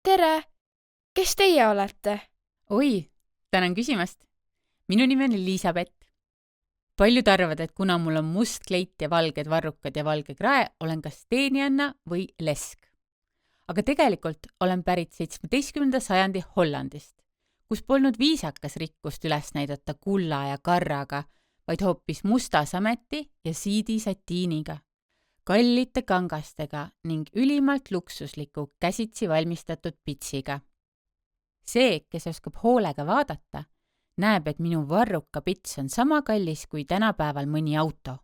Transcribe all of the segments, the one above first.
Tere! Kes teie olete? Oi, tänan küsimast. Minu nimi on Elisabeth. Paljud arvavad, et kuna mul on must kleit ja valged varrukad ja valge krae, olen kas teenijanna või lesk. Aga tegelikult olen pärit 17. sajandi Hollandist, kus polnud viisakas rikkust üles näidata kulla ja karraga, vaid hoopis musta sameti ja siidi satiiniga, kallite kangastega ning ülimalt luksusliku käsitsi valmistatud pitsiga. See, kes oskab hoolega vaadata, näeb, et minu varrukapits on sama kallis kui tänapäeval mõni auto.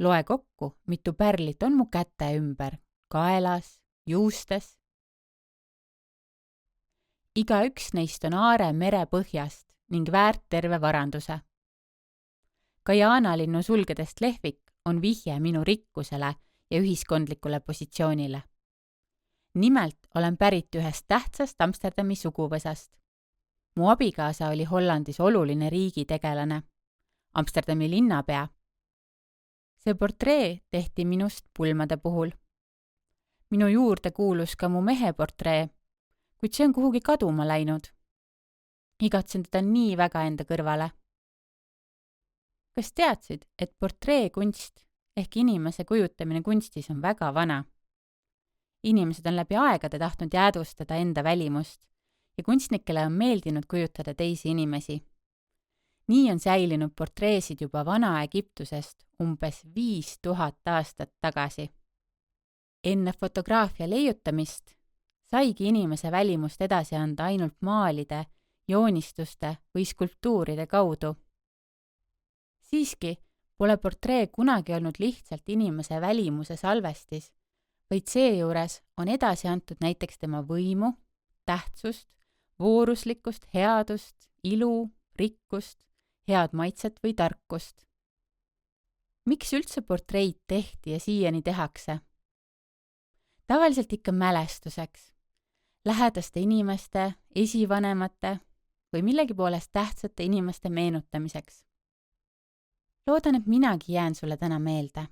Loe kokku, mitu pärlit on mu käte ümber, kaelas, juustes. Igaüks neist on aare mere põhjast ning väärt terve varanduse. Ka Jaanalinnu sulgedest lehvik on vihje minu rikkusele ja ühiskondlikule positsioonile. Nimelt olen pärit ühest tähtsast Amsterdami suguvõsast. Mu abikaasa oli Hollandis oluline riigitegelane, Amsterdami linnapea. See portree tehti minust pulmade puhul. Minu juurde kuulus ka mu mehe portree, kuid see on kuhugi kaduma läinud. Igatsen teda nii väga enda kõrvale. Kas teadsid, et portreekunst ehk inimese kujutamine kunstis on väga vana? Inimesed on läbi aegade tahtnud jäädvustada enda välimust ja kunstnikele on meeldinud kujutada teisi inimesi. Nii on säilinud portreesid juba Vana-Egiptusest umbes 5000 aastat tagasi. Enne fotograafia leiutamist saigi inimese välimust edasi anda ainult maalide, joonistuste või skulptuuride kaudu. Siiski pole portree kunagi olnud lihtsalt inimese välimuse salvestis, vaid seejuures on edasi antud näiteks tema võimu, tähtsust, vooruslikkust, headust, ilu, rikkust, head maitset või tarkust. Miks üldse portreid tehti ja siiani tehakse? Tavaliselt ikka mälestuseks, lähedaste inimeste, esivanemate või millegi poolest tähtsate inimeste meenutamiseks. Loodan, et minagi jään sulle täna meelde.